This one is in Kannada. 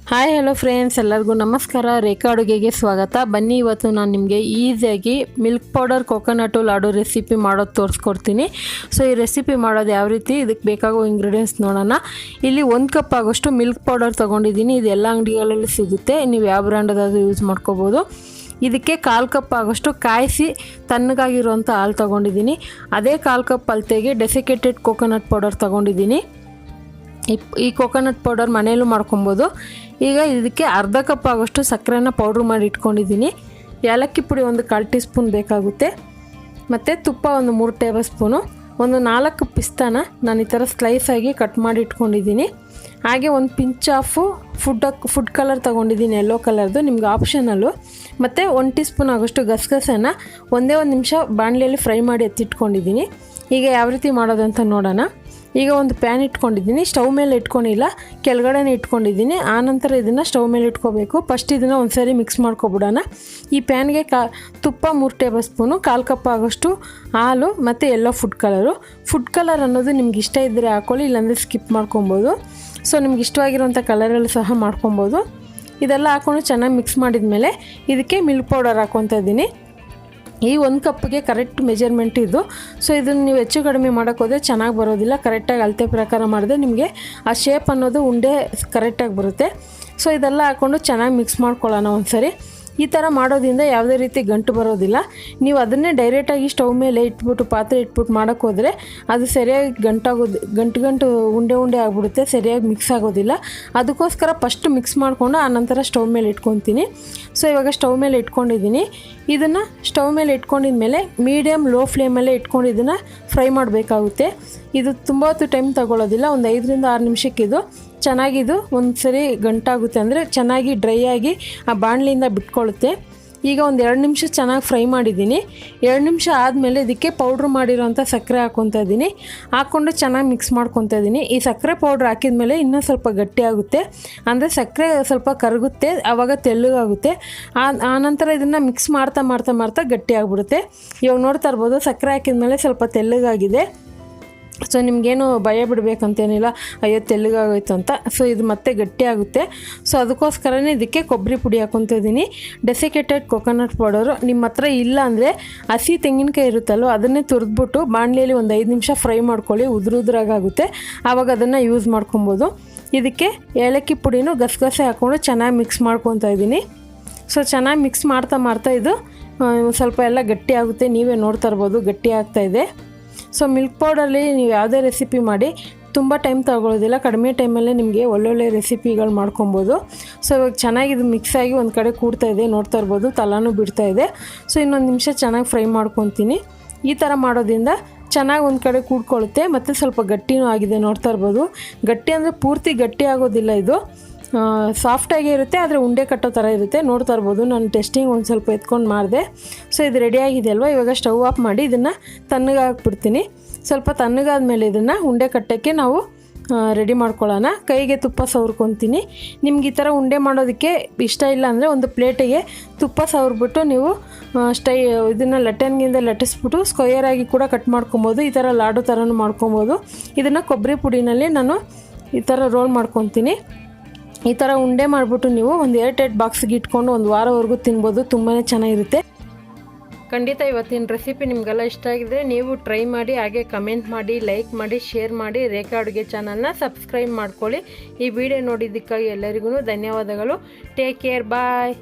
ಹಾಯ್ ಹಲೋ ಫ್ರೆಂಡ್ಸ್, ಎಲ್ಲರಿಗೂ ನಮಸ್ಕಾರ. ರೇಖಾ ಅಡುಗೆಗೆ ಸ್ವಾಗತ. ಬನ್ನಿ, ಇವತ್ತು ನಾನು ನಿಮಗೆ ಈಸಿಯಾಗಿ ಮಿಲ್ಕ್ ಪೌಡರ್ ಕೊಕೊನಟು ಲಾಡು ರೆಸಿಪಿ ಮಾಡೋದು ತೋರಿಸ್ಕೊಡ್ತೀನಿ. ಸೊ ಈ ರೆಸಿಪಿ ಮಾಡೋದು ಯಾವ ರೀತಿ, ಇದಕ್ಕೆ ಬೇಕಾಗೋ ಇಂಗ್ರೀಡಿಯೆಂಟ್ಸ್ ನೋಡೋಣ. ಇಲ್ಲಿ 1 ಕಪ್ ಆಗೋಷ್ಟು ಮಿಲ್ಕ್ ಪೌಡರ್ ತೊಗೊಂಡಿದ್ದೀನಿ. ಇದು ಎಲ್ಲ ಅಂಗಡಿಗಳಲ್ಲಿ ಸಿಗುತ್ತೆ, ನೀವು ಯಾವ ಬ್ರ್ಯಾಂಡದಾದರೂ ಯೂಸ್ ಮಾಡ್ಕೋಬೋದು. ಇದಕ್ಕೆ 1/4 ಕಪ್ ಆಗೋಷ್ಟು ಕಾಯಿಸಿ ತಣ್ಣಗಾಗಿರುವಂಥ ಹಾಲು ತೊಗೊಂಡಿದ್ದೀನಿ. ಅದೇ 1/4 ಕಪ್ ಅಳತೆಗೆ ಡೆಸಿಕೇಟೆಡ್ ಕೊಕೊನಟ್ ಪೌಡರ್ ತೊಗೊಂಡಿದ್ದೀನಿ. ಈ ಕೊಕೊನಟ್ ಪೌಡರ್ ಮನೆಯಲ್ಲೂ ಮಾಡ್ಕೊಬೋದು. ಈಗ ಇದಕ್ಕೆ 1/2 ಕಪ್ ಆಗೋಷ್ಟು ಸಕ್ಕರೆನ ಪೌಡ್ರ್ ಮಾಡಿ ಇಟ್ಕೊಂಡಿದ್ದೀನಿ. ಏಲಕ್ಕಿ ಪುಡಿ ಒಂದು 1/4 ಟೀ ಸ್ಪೂನ್ ಬೇಕಾಗುತ್ತೆ. ಮತ್ತು ತುಪ್ಪ ಒಂದು 3 ಟೇಬಲ್ ಸ್ಪೂನು. ಒಂದು 4 ಪಿಸ್ತಾನ ನಾನು ಈ ಥರ ಸ್ಲೈಸಾಗಿ ಕಟ್ ಮಾಡಿ ಇಟ್ಕೊಂಡಿದ್ದೀನಿ. ಹಾಗೆ ಒಂದು ಪಿಂಚ್ ಆಫು ಫುಡ್ ಕಲರ್ ತೊಗೊಂಡಿದ್ದೀನಿ, ಯೆಲ್ಲೋ ಕಲರ್ದು, ನಿಮ್ಗೆ ಆಪ್ಷನಲ್ಲು. ಮತ್ತು 1 ಟೀ ಸ್ಪೂನ್ ಆಗೋಷ್ಟು ಗಸಗಸೆನ ಒಂದೇ ನಿಮಿಷ ಬಾಣಲೆಯಲ್ಲಿ ಫ್ರೈ ಮಾಡಿ ಎತ್ತಿಟ್ಕೊಂಡಿದ್ದೀನಿ. ಈಗ ಯಾವ ರೀತಿ ಮಾಡೋದಂತ ನೋಡೋಣ. ಈಗ ಒಂದು ಪ್ಯಾನ್ ಇಟ್ಕೊಂಡಿದ್ದೀನಿ, ಸ್ಟವ್ ಮೇಲೆ ಇಟ್ಕೊಂಡಿಲ್ಲ, ಕೆಳಗಡೆನೇ ಇಟ್ಕೊಂಡಿದ್ದೀನಿ. ಆನಂತರ ಇದನ್ನು ಸ್ಟವ್ ಮೇಲೆ ಇಟ್ಕೋಬೇಕು. ಫಸ್ಟ್ ಇದನ್ನು ಒಂದು ಸಾರಿ ಮಿಕ್ಸ್ ಮಾಡ್ಕೊಬಿಡೋಣ. ಈ ಪ್ಯಾನ್ಗೆ ತುಪ್ಪ 3 ಟೇಬಲ್ ಸ್ಪೂನು, 1/4 ಕಪ್ ಆಗೋಷ್ಟು ಹಾಲು ಮತ್ತು ಯೆಲ್ಲೋ ಫುಡ್ ಕಲರ್ ಅನ್ನೋದು ನಿಮ್ಗೆ ಇಷ್ಟ ಇದ್ದರೆ ಹಾಕ್ಕೊಳ್ಳಿ, ಇಲ್ಲಾಂದರೆ ಸ್ಕಿಪ್ ಮಾಡ್ಕೊಬೋದು. ಸೊ ನಿಮ್ಗೆ ಇಷ್ಟವಾಗಿರೋಂಥ ಕಲರಲ್ಲಿ ಸಹ ಮಾಡ್ಕೊಬೋದು. ಇದೆಲ್ಲ ಹಾಕ್ಕೊಂಡು ಚೆನ್ನಾಗಿ ಮಿಕ್ಸ್ ಮಾಡಿದ ಮೇಲೆ ಇದಕ್ಕೆ ಮಿಲ್ಕ್ ಪೌಡರ್ ಹಾಕ್ಕೊತಾ ಇದ್ದೀನಿ. ಈ 1 ಕಪ್ಗೆ ಕರೆಕ್ಟ್ ಮೆಜರ್ಮೆಂಟ್ ಇದು. ಸೊ ಇದನ್ನು ನೀವು ಹೆಚ್ಚು ಕಡಿಮೆ ಮಾಡೋಕ್ಕೋದ್ರೆ ಚೆನ್ನಾಗಿ ಬರೋದಿಲ್ಲ. ಕರೆಕ್ಟಾಗಿ ಅಳತೆ ಪ್ರಕಾರ ಮಾಡಿದ್ರೆ ನಿಮಗೆ ಆ ಶೇಪ್ ಅನ್ನೋದು ಉಂಡೆ ಕರೆಕ್ಟಾಗಿ ಬರುತ್ತೆ. ಸೊ ಇದೆಲ್ಲ ಹಾಕ್ಕೊಂಡು ಚೆನ್ನಾಗಿ ಮಿಕ್ಸ್ ಮಾಡ್ಕೊಳ್ಳೋಣ ಒಂದು ಸರಿ. ಈ ಥರ ಮಾಡೋದ್ರಿಂದ ಯಾವುದೇ ರೀತಿ ಗಂಟು ಬರೋದಿಲ್ಲ. ನೀವು ಅದನ್ನೇ ಡೈರೆಕ್ಟಾಗಿ ಸ್ಟವ್ ಮೇಲೆ ಇಟ್ಬಿಟ್ಟು ಪಾತ್ರೆ ಇಟ್ಬಿಟ್ಟು ಮಾಡೋಕ್ಕೋದ್ರೆ ಅದು ಸರಿಯಾಗಿ ಗಂಟು ಉಂಡೆ ಆಗಿಬಿಡುತ್ತೆ, ಸರಿಯಾಗಿ ಮಿಕ್ಸ್ ಆಗೋದಿಲ್ಲ. ಅದಕ್ಕೋಸ್ಕರ ಫಸ್ಟ್ ಮಿಕ್ಸ್ ಮಾಡಿಕೊಂಡು ಆನಂತರ ಸ್ಟವ್ ಮೇಲೆ ಇಟ್ಕೊತೀನಿ. ಸೊ ಇವಾಗ ಸ್ಟವ್ ಮೇಲೆ ಇಟ್ಕೊಂಡಿದ್ದೀನಿ. ಇದನ್ನು ಸ್ಟವ್ ಮೇಲೆ ಇಟ್ಕೊಂಡಿದ್ಮೇಲೆ ಮೀಡಿಯಮ್ ಲೋ ಫ್ಲೇಮಲ್ಲೇ ಇಟ್ಕೊಂಡು ಇದನ್ನು ಫ್ರೈ ಮಾಡಬೇಕಾಗುತ್ತೆ. ಇದು ತುಂಬ ಹೊತ್ತು ಟೈಮ್ ತಗೊಳ್ಳೋದಿಲ್ಲ, ಒಂದು 5ರಿಂದ 6 ನಿಮಿಷಕ್ಕೆ ಇದು ಚೆನ್ನಾಗಿದು ಒಂದು ಸರಿ ಗಂಟಾಗುತ್ತೆ, ಅಂದರೆ ಚೆನ್ನಾಗಿ ಡ್ರೈ ಆಗಿ ಆ ಬಾಣಲಿಯಿಂದ ಬಿಟ್ಕೊಳ್ಳುತ್ತೆ. ಈಗ ಒಂದು 2 ನಿಮಿಷ ಚೆನ್ನಾಗಿ ಫ್ರೈ ಮಾಡಿದ್ದೀನಿ. 2 ನಿಮಿಷ ಆದಮೇಲೆ ಇದಕ್ಕೆ ಪೌಡ್ರ್ ಮಾಡಿರೋಂಥ ಸಕ್ಕರೆ ಹಾಕ್ಕೊತಾ ಇದ್ದೀನಿ. ಹಾಕ್ಕೊಂಡು ಚೆನ್ನಾಗಿ ಮಿಕ್ಸ್ ಮಾಡ್ಕೊತಾ ಇದ್ದೀನಿ. ಈ ಸಕ್ಕರೆ ಪೌಡ್ರ್ ಹಾಕಿದ್ಮೇಲೆ ಇನ್ನೂ ಸ್ವಲ್ಪ ಗಟ್ಟಿಯಾಗುತ್ತೆ, ಅಂದರೆ ಸಕ್ಕರೆ ಸ್ವಲ್ಪ ಕರಗುತ್ತೆ, ಆವಾಗ ತೆಳ್ಳಗಾಗುತ್ತೆ. ಆನಂತರ ಇದನ್ನು ಮಿಕ್ಸ್ ಮಾಡ್ತಾ ಗಟ್ಟಿಯಾಗ್ಬಿಡುತ್ತೆ. ಇವಾಗ ನೋಡ್ತಾ ಇರ್ಬೋದು, ಸಕ್ಕರೆ ಹಾಕಿದ್ಮೇಲೆ ಸ್ವಲ್ಪ ತೆಳ್ಳಗಾಗಿದೆ. ಸೊ ನಿಮಗೇನು ಭಯ ಬಿಡಬೇಕಂತೇನಿಲ್ಲ, ಅಯ್ಯೋ ತೆಳ್ಳಗಾಗೋಯ್ತು ಅಂತ. ಸೊ ಇದು ಮತ್ತೆ ಗಟ್ಟಿ ಆಗುತ್ತೆ. ಸೊ ಅದಕ್ಕೋಸ್ಕರನೇ ಇದಕ್ಕೆ ಕೊಬ್ಬರಿ ಪುಡಿ ಹಾಕ್ಕೊತಾ ಇದ್ದೀನಿ, ಡೆಸಿಕೇಟೆಡ್ ಕೊಕೊನಟ್ ಪೌಡರು. ನಿಮ್ಮ ಹತ್ರ ಇಲ್ಲ ಅಂದರೆ ಹಸಿ ತೆಂಗಿನಕಾಯಿ ಇರುತ್ತಲ್ಲೋ ಅದನ್ನೇ ತುರಿದ್ಬಿಟ್ಟು ಬಾಣಲೆಯಲ್ಲಿ ಒಂದು 5 ನಿಮಿಷ ಫ್ರೈ ಮಾಡ್ಕೊಳ್ಳಿ, ಉದುರಾಗುತ್ತೆ. ಆವಾಗ ಅದನ್ನು ಯೂಸ್ ಮಾಡ್ಕೊಬೋದು. ಇದಕ್ಕೆ ಏಲಕ್ಕಿ ಪುಡಿನೂ ಗಸಗಸೆ ಹಾಕ್ಕೊಂಡು ಚೆನ್ನಾಗಿ ಮಿಕ್ಸ್ ಮಾಡ್ಕೊತಾ ಇದ್ದೀನಿ. ಸೊ ಚೆನ್ನಾಗಿ ಮಿಕ್ಸ್ ಮಾಡ್ತಾ ಇದು ಸ್ವಲ್ಪ ಎಲ್ಲ ಗಟ್ಟಿ ಆಗುತ್ತೆ. ನೀವೇ ನೋಡ್ತಾ ಇರ್ಬೋದು, ಗಟ್ಟಿ ಆಗ್ತಾಯಿದೆ. ಸೊ ಮಿಲ್ಕ್ ಪೌಡರಲ್ಲಿ ನೀವು ಯಾವುದೇ ರೆಸಿಪಿ ಮಾಡಿ ತುಂಬ ಟೈಮ್ ತಗೊಳ್ಳೋದಿಲ್ಲ, ಕಡಿಮೆ ಟೈಮಲ್ಲೇ ನಿಮಗೆ ಒಳ್ಳೊಳ್ಳೆ ರೆಸಿಪಿಗಳು ಮಾಡ್ಕೊಬೋದು. ಸೊ ಇವಾಗ ಚೆನ್ನಾಗಿ ಇದು ಮಿಕ್ಸ್ ಆಗಿ ಒಂದು ಕಡೆ ಕೂಡ್ತಾ ಇದೆ, ನೋಡ್ತಾ ಇರ್ಬೋದು, ತಲಾನು ಬಿಡ್ತಾ ಇದೆ. ಸೊ ಇನ್ನೊಂದು ನಿಮಿಷ ಚೆನ್ನಾಗಿ ಫ್ರೈ ಮಾಡ್ಕೊತೀನಿ. ಈ ಥರ ಮಾಡೋದ್ರಿಂದ ಚೆನ್ನಾಗಿ ಒಂದು ಕಡೆ ಕೂಡ್ಕೊಳ್ಳುತ್ತೆ, ಮತ್ತು ಸ್ವಲ್ಪ ಗಟ್ಟಿನೂ ಆಗಿದೆ, ನೋಡ್ತಾ ಇರ್ಬೋದು. ಗಟ್ಟಿ ಅಂದರೆ ಪೂರ್ತಿ ಗಟ್ಟಿ ಆಗೋದಿಲ್ಲ, ಇದು ಸಾಫ್ಟಾಗೇ ಇರುತ್ತೆ, ಆದರೆ ಉಂಡೆ ಕಟ್ಟೋ ಥರ ಇರುತ್ತೆ. ನೋಡ್ತಾ ಇರ್ಬೋದು, ನಾನು ಟೆಸ್ಟಿಂಗ್ ಒಂದು ಸ್ವಲ್ಪ ಎತ್ಕೊಂಡು ಮಾಡಿದೆ. ಸೊ ಇದು ರೆಡಿಯಾಗಿದೆ ಅಲ್ವಾ. ಇವಾಗ ಸ್ಟವ್ ಆಫ್ ಮಾಡಿ ಇದನ್ನು ತಣ್ಣಗೆ ಹಾಕ್ಬಿಡ್ತೀನಿ. ಸ್ವಲ್ಪ ತಣ್ಣಗಾದ ಮೇಲೆ ಇದನ್ನು ಉಂಡೆ ಕಟ್ಟೋಕ್ಕೆ ನಾವು ರೆಡಿ ಮಾಡ್ಕೊಳ್ಳೋಣ. ಕೈಗೆ ತುಪ್ಪ ಸವರ್ಕೊತೀನಿ. ನಿಮ್ಗೆ ಈ ಥರ ಉಂಡೆ ಮಾಡೋದಕ್ಕೆ ಇಷ್ಟ ಇಲ್ಲ ಅಂದರೆ ಒಂದು ಪ್ಲೇಟಿಗೆ ತುಪ್ಪ ಸವರ್ಬಿಟ್ಟು ನೀವು ಇದನ್ನು ಲಟ್ಟಣಿಗೆಯಿಂದ ಲಟ್ಟಿಸ್ಬಿಟ್ಟು ಸ್ಕ್ವಯರಾಗಿ ಕೂಡ ಕಟ್ ಮಾಡ್ಕೊಬೋದು. ಈ ಥರ ಲಾಡು ಥರನೂ ಮಾಡ್ಕೊಬೋದು. ಇದನ್ನು ಕೊಬ್ಬರಿ ಪುಡಿನಲ್ಲಿ ನಾನು ಈ ಥರ ರೋಲ್ ಮಾಡ್ಕೊತೀನಿ. ಈ ಥರ ಉಂಡೆ ಮಾಡಿಬಿಟ್ಟು ನೀವು ಒಂದು ಏರ್ಟೈಟ್ ಬಾಕ್ಸ್ಗೆ ಇಟ್ಕೊಂಡು ಒಂದು ವಾರವರೆಗೂ ತಿನ್ಬೋದು, ತುಂಬಾ ಚೆನ್ನಾಗಿರುತ್ತೆ. ಖಂಡಿತ ಇವತ್ತಿನ ರೆಸಿಪಿ ನಿಮಗೆಲ್ಲ ಇಷ್ಟ ಆಗಿದ್ರೆ ನೀವು ಟ್ರೈ ಮಾಡಿ, ಹಾಗೆ ಕಮೆಂಟ್ ಮಾಡಿ, ಲೈಕ್ ಮಾಡಿ, ಶೇರ್ ಮಾಡಿ. ರೇಖಾ ಅಡುಗೆ ಚಾನಲ್ನ ಸಬ್ಸ್ಕ್ರೈಬ್ ಮಾಡ್ಕೊಳ್ಳಿ. ಈ ವಿಡಿಯೋ ನೋಡಿದ್ದಕ್ಕಾಗಿ ಎಲ್ಲರಿಗೂ ಧನ್ಯವಾದಗಳು. ಟೇಕ್ ಕೇರ್, ಬಾಯ್.